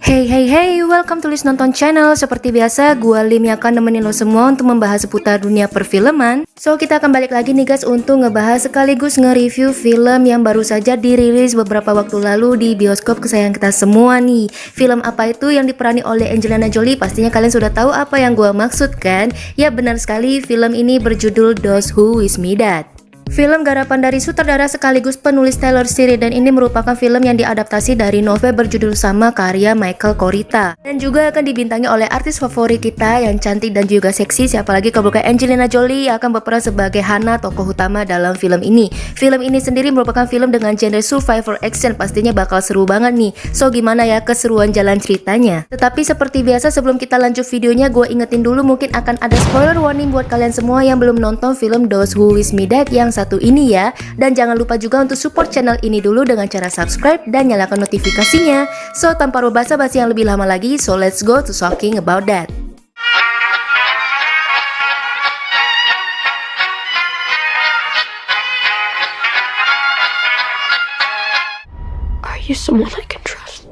Hey, welcome to Lis Nonton Channel. Seperti biasa, gue Lim yang akan nemenin lo semua untuk membahas seputar dunia perfilman. So, kita akan balik lagi nih guys untuk ngebahas sekaligus nge-review film yang baru saja dirilis beberapa waktu lalu di bioskop kesayangan kita semua nih. Film apa itu yang diperani oleh Angelina Jolie? Pastinya kalian sudah tahu apa yang gue maksud kan? Ya benar sekali, film ini berjudul Those Who Wish Me Dead. Film garapan dari sutradara sekaligus penulis Taylor Sheridan ini merupakan film yang diadaptasi dari novel berjudul sama karya Michael Corita, dan juga akan dibintangi oleh artis favorit kita yang cantik dan juga seksi, siapa lagi kalau bukan Angelina Jolie yang akan berperan sebagai Hannah, tokoh utama dalam film ini. Film ini sendiri merupakan film dengan genre survivor action, pastinya bakal seru banget nih. So gimana ya keseruan jalan ceritanya? Tetapi seperti biasa sebelum kita lanjut videonya, gue ingetin dulu mungkin akan ada spoiler warning buat kalian semua yang belum nonton film Those Who Wish Me Dead yang satu ini ya. Dan jangan lupa juga untuk support channel ini dulu dengan cara subscribe dan nyalakan notifikasinya. So tanpa basa-basi yang lebih lama lagi, so let's go to talking about that. Are you someone I can trust?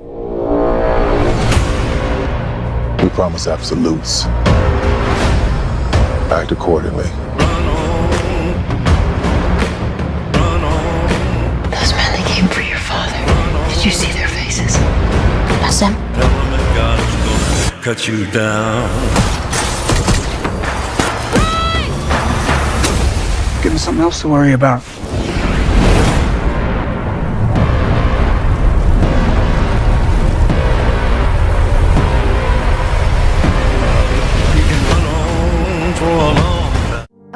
We promise absolutes. Act accordingly. Those men that came for your father. Did you see their faces? That's them. Cut you down. Give me something else to worry about.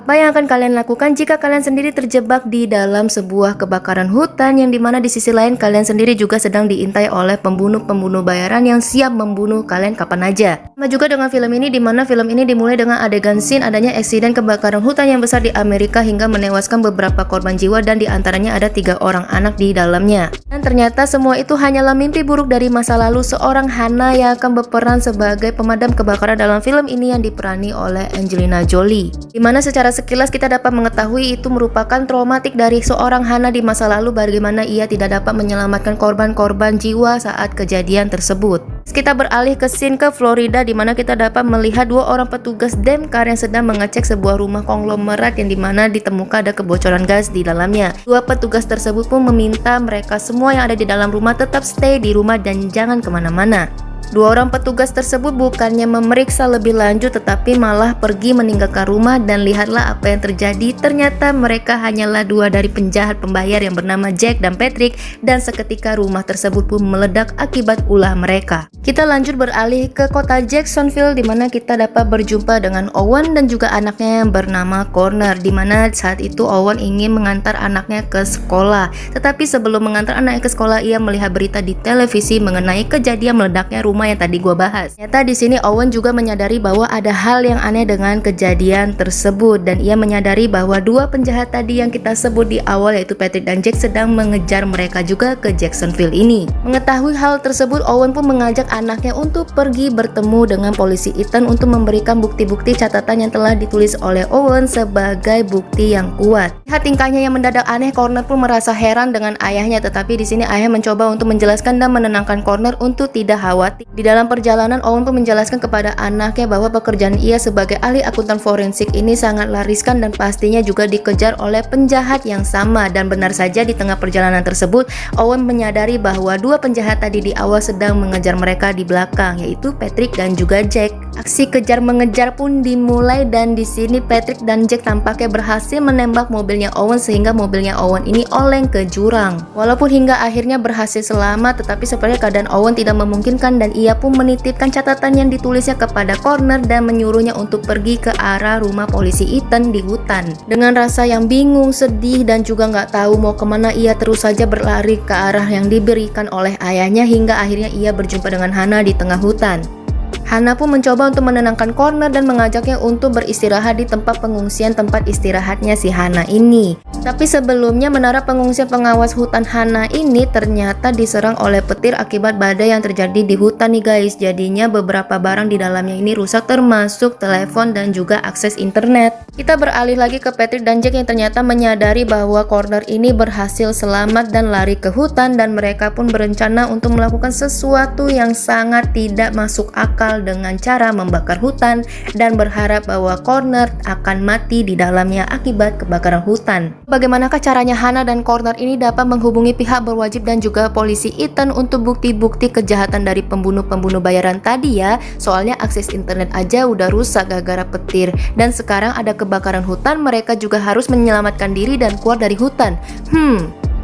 Apa yang akan kalian lakukan jika kalian sendiri terjebak di dalam sebuah kebakaran hutan yang dimana di sisi lain kalian sendiri juga sedang diintai oleh pembunuh-pembunuh bayaran yang siap membunuh kalian kapan aja. Sama juga dengan film ini, dimana film ini dimulai dengan adegan scene adanya eksiden kebakaran hutan yang besar di Amerika hingga menewaskan beberapa korban jiwa dan diantaranya ada 3 orang anak di dalamnya. Dan ternyata semua itu hanyalah mimpi buruk dari masa lalu seorang Hannah yang akan berperan sebagai pemadam kebakaran dalam film ini yang diperani oleh Angelina Jolie. Dimana secara sekilas kita dapat mengetahui itu merupakan traumatik dari seorang Hannah di masa lalu, bagaimana ia tidak dapat menyelamatkan korban-korban jiwa saat kejadian tersebut. Kita beralih ke scene ke Florida di mana kita dapat melihat 2 orang petugas damkar yang sedang mengecek sebuah rumah konglomerat yang dimana ditemukan ada kebocoran gas di dalamnya. 2 petugas tersebut pun meminta mereka semua yang ada di dalam rumah tetap stay di rumah dan jangan kemana-mana. 2 orang petugas tersebut bukannya memeriksa lebih lanjut tetapi malah pergi meninggalkan rumah, dan lihatlah apa yang terjadi. Ternyata mereka hanyalah 2 dari penjahat pembayar yang bernama Jack dan Patrick, dan seketika rumah tersebut pun meledak akibat ulah mereka. Kita lanjut beralih ke kota Jacksonville di mana kita dapat berjumpa dengan Owen dan juga anaknya yang bernama Connor, di mana saat itu Owen ingin mengantar anaknya ke sekolah. Tetapi sebelum mengantar anaknya ke sekolah, ia melihat berita di televisi mengenai kejadian meledaknya rumah yang tadi gua bahas. Ternyata di sini Owen juga menyadari bahwa ada hal yang aneh dengan kejadian tersebut, dan ia menyadari bahwa 2 penjahat tadi yang kita sebut di awal yaitu Patrick dan Jack sedang mengejar mereka juga ke Jacksonville ini. Mengetahui hal tersebut, Owen pun mengajak anaknya untuk pergi bertemu dengan polisi Ethan untuk memberikan bukti-bukti catatan yang telah ditulis oleh Owen sebagai bukti yang kuat. Lihat tingkahnya yang mendadak aneh, Connor pun merasa heran dengan ayahnya, tetapi di sini ayah mencoba untuk menjelaskan dan menenangkan Connor untuk tidak khawatir. Di dalam perjalanan, Owen pun menjelaskan kepada anaknya bahwa pekerjaan ia sebagai ahli akuntan forensik ini sangatlah riskan dan pastinya juga dikejar oleh penjahat yang sama. Dan benar saja di tengah perjalanan tersebut, Owen menyadari bahwa 2 penjahat tadi di awal sedang mengejar mereka di belakang, yaitu Patrick dan juga Jack. Aksi kejar mengejar pun dimulai, dan di sini Patrick dan Jack tampaknya berhasil menembak mobilnya Owen sehingga mobilnya Owen ini oleng ke jurang. Walaupun hingga akhirnya berhasil selamat, tetapi sepertinya keadaan Owen tidak memungkinkan dan ia pun menitipkan catatan yang ditulisnya kepada Connor dan menyuruhnya untuk pergi ke arah rumah polisi Ethan di hutan. Dengan rasa yang bingung, sedih, dan juga nggak tahu mau kemana, ia terus saja berlari ke arah yang diberikan oleh ayahnya hingga akhirnya ia berjumpa dengan Hannah di tengah hutan. Hana pun mencoba untuk menenangkan Connor dan mengajaknya untuk beristirahat di tempat pengungsian tempat istirahatnya si Hana ini. Tapi sebelumnya menara pengungsian pengawas hutan Hana ini ternyata diserang oleh petir akibat badai yang terjadi di hutan nih guys. Jadinya beberapa barang di dalamnya ini rusak termasuk telepon dan juga akses internet. Kita beralih lagi ke Patrick dan Jack yang ternyata menyadari bahwa Connor ini berhasil selamat dan lari ke hutan, dan mereka pun berencana untuk melakukan sesuatu yang sangat tidak masuk akal dengan cara membakar hutan dan berharap bahwa Connor akan mati di dalamnya akibat kebakaran hutan. Bagaimanakah caranya Hana dan Connor ini dapat menghubungi pihak berwajib dan juga polisi Ethan untuk bukti-bukti kejahatan dari pembunuh-pembunuh bayaran tadi ya? Soalnya akses internet aja udah rusak gara-gara petir, dan sekarang ada kebakaran hutan, mereka juga harus menyelamatkan diri dan keluar dari hutan.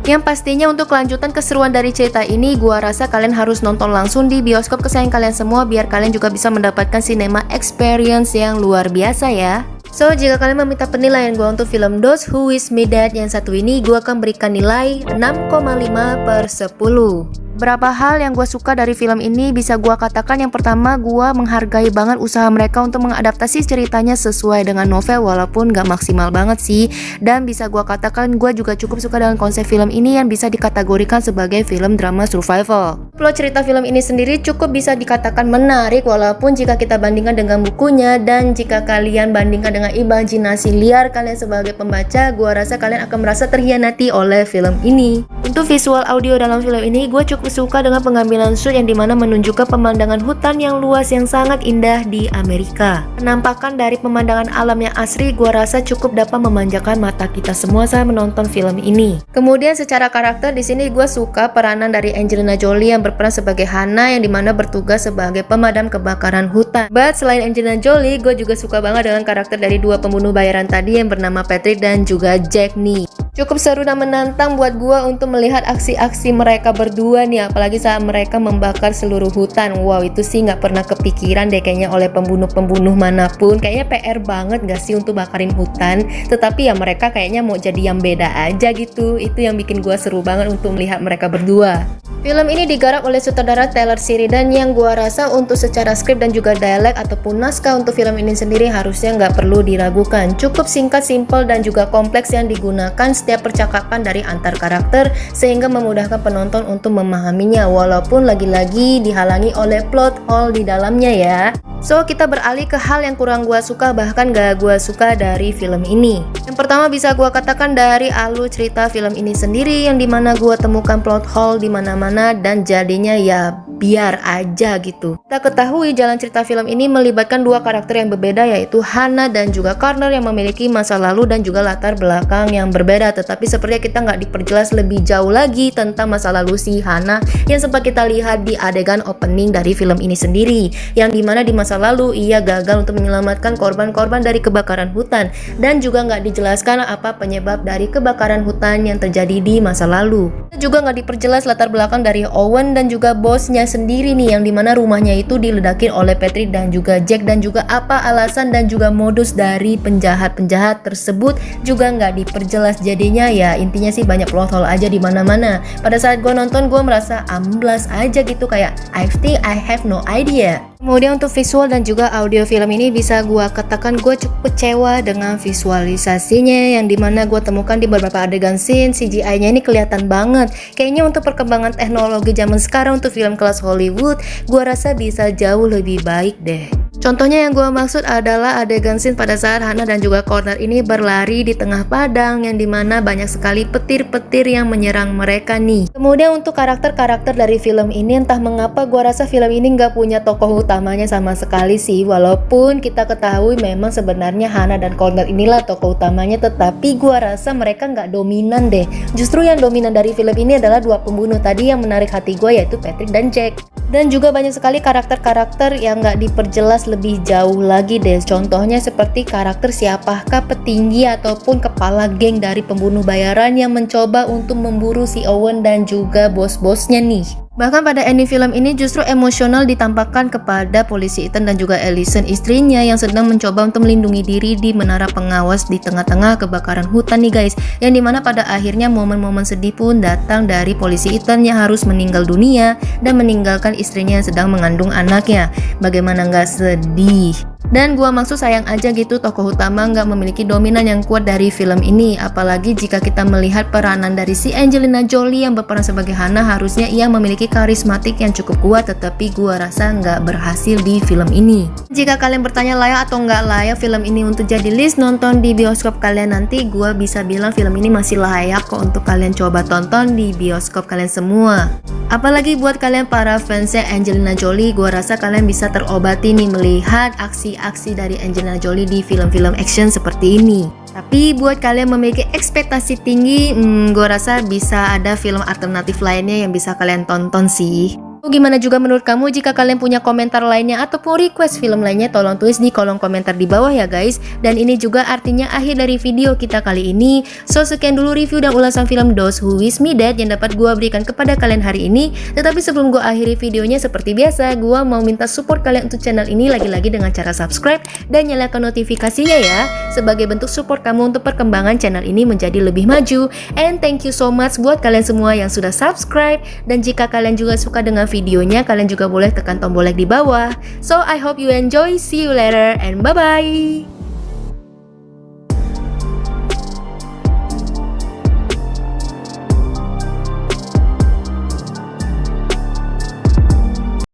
Yang pastinya untuk kelanjutan keseruan dari cerita ini, gua rasa kalian harus nonton langsung di bioskop kesayangan kalian semua biar kalian juga bisa mendapatkan cinema experience yang luar biasa ya. So, jika kalian meminta penilaian gua untuk film Those Who Wish Me Dead yang satu ini, gua akan berikan nilai 6,5/10. Berapa hal yang gue suka dari film ini bisa gue katakan. Yang pertama, gue menghargai banget usaha mereka untuk mengadaptasi ceritanya sesuai dengan novel walaupun gak maksimal banget sih. Dan bisa gue katakan gue juga cukup suka dengan konsep film ini yang bisa dikategorikan sebagai film drama survival. Plot cerita film ini sendiri cukup bisa dikatakan menarik walaupun jika kita bandingkan dengan bukunya, dan jika kalian bandingkan dengan imajinasi liar kalian sebagai pembaca, gue rasa kalian akan merasa terhianati oleh film ini. Untuk visual audio dalam film ini, gue cukup suka dengan pengambilan shoot yang dimana menunjukkan pemandangan hutan yang luas yang sangat indah di Amerika. Penampakan dari pemandangan alam yang asri gua rasa cukup dapat memanjakan mata kita semua saat menonton film ini. Kemudian secara karakter di sini gua suka peranan dari Angelina Jolie yang berperan sebagai Hana yang dimana bertugas sebagai pemadam kebakaran hutan. But selain Angelina Jolie, gue juga suka banget dengan karakter dari dua pembunuh bayaran tadi yang bernama Patrick dan juga Jack nih. Cukup seru dan menantang buat gua untuk melihat aksi-aksi mereka berdua nih, apalagi saat mereka membakar seluruh hutan. Wow, itu sih nggak pernah kepikiran deh kayaknya oleh pembunuh-pembunuh manapun. Kayaknya PR banget gak sih untuk bakarin hutan, tetapi ya mereka kayaknya mau jadi yang beda aja gitu. Itu yang bikin gua seru banget untuk melihat mereka berdua. Film ini digarap oleh sutradara Taylor Sheridan yang gua rasa untuk secara skrip dan juga dialek ataupun naskah untuk film ini sendiri harusnya nggak perlu diragukan. Cukup singkat, simpel, dan juga kompleks yang digunakan setiap percakapan dari antar karakter sehingga memudahkan penonton untuk memahaminya walaupun lagi-lagi dihalangi oleh plot hole di dalamnya ya. So, kita beralih ke hal yang kurang gua suka bahkan gak gua suka dari film ini. Yang pertama bisa gua katakan dari alur cerita film ini sendiri yang dimana gua temukan plot hole di mana-mana dan jadinya ya biar aja gitu. Kita ketahui jalan cerita film ini melibatkan dua karakter yang berbeda yaitu Hana dan juga Connor yang memiliki masa lalu dan juga latar belakang yang berbeda, tetapi sepertinya kita nggak diperjelas lebih jauh lagi tentang masa lalu si Hana yang sempat kita lihat di adegan opening dari film ini sendiri, yang dimana di masa lalu ia gagal untuk menyelamatkan korban-korban dari kebakaran hutan dan juga nggak dijelaskan apa penyebab dari kebakaran hutan yang terjadi di masa lalu. Juga nggak diperjelas latar belakang dari Owen dan juga bosnya sendiri nih, yang dimana rumahnya itu diledakin oleh Patrick dan juga Jack, dan juga apa alasan dan juga modus dari penjahat-penjahat tersebut juga nggak diperjelas. Jadinya ya intinya sih banyak plot hole aja di mana-mana. Pada saat gue nonton gue merasa amblas aja gitu, kayak I think I have no idea. Kemudian untuk visual dan juga audio film ini bisa gue katakan gue cukup kecewa dengan visualisasinya, yang dimana gue temukan di beberapa adegan scene CGI-nya ini kelihatan banget. Kayaknya untuk perkembangan teknologi zaman sekarang untuk film kelas Hollywood gue rasa bisa jauh lebih baik deh. Contohnya yang gue maksud adalah adegan scene pada saat Hana dan juga Connor ini berlari di tengah padang yang dimana banyak sekali petir-petir yang menyerang mereka nih. Kemudian untuk karakter-karakter dari film ini, entah mengapa gue rasa film ini nggak punya tokoh utamanya sama sekali sih. Walaupun kita ketahui memang sebenarnya Hana dan Connor inilah tokoh utamanya, tetapi gue rasa mereka nggak dominan deh. Justru yang dominan dari film ini adalah dua pembunuh tadi yang menarik hati gue, yaitu Patrick dan Jack. Dan juga banyak sekali karakter-karakter yang nggak diperjelas lebih jauh lagi deh. Contohnya seperti karakter siapakah petinggi ataupun kepala geng dari pembunuh bayaran yang mencoba untuk memburu si Owen dan juga bos-bosnya nih. Bahkan pada ending film ini justru emosional ditampakkan kepada polisi Ethan dan juga Allison istrinya yang sedang mencoba untuk melindungi diri di menara pengawas di tengah-tengah kebakaran hutan nih guys, yang dimana pada akhirnya momen-momen sedih pun datang dari polisi Ethan yang harus meninggal dunia dan meninggalkan istrinya yang sedang mengandung anaknya. Bagaimana nggak sedih? Dan gua maksud sayang aja gitu tokoh utama nggak memiliki dominan yang kuat dari film ini, apalagi jika kita melihat peranan dari si Angelina Jolie yang berperan sebagai Hannah. Harusnya ia memiliki karismatik yang cukup kuat, tetapi gua rasa nggak berhasil di film ini. Jika kalian bertanya layak atau nggak layak film ini untuk jadi list nonton di bioskop kalian nanti, gua bisa bilang film ini masih layak kok untuk kalian coba tonton di bioskop kalian semua. Apalagi buat kalian para fansnya Angelina Jolie, gua rasa kalian bisa terobati nih melihat aksi dari Angelina Jolie di film-film action seperti ini. Tapi buat kalian memiliki ekspektasi tinggi, gue rasa bisa ada film alternatif lainnya yang bisa kalian tonton sih. Gimana juga menurut kamu? Jika kalian punya komentar lainnya ataupun request film lainnya, tolong tulis di kolom komentar di bawah ya guys. Dan ini juga artinya akhir dari video kita kali ini. So sekian dulu review dan ulasan film Those Who Wish Me Dead yang dapat gua berikan kepada kalian hari ini. Tetapi sebelum gua akhiri videonya, seperti biasa gua mau minta support kalian untuk channel ini lagi-lagi dengan cara subscribe dan nyalakan notifikasinya ya, sebagai bentuk support kamu untuk perkembangan channel ini menjadi lebih maju. And thank you so much buat kalian semua yang sudah subscribe. Dan jika kalian juga suka dengan videonya, kalian juga boleh tekan tombol like di bawah. So I hope you enjoy, see you later and bye bye.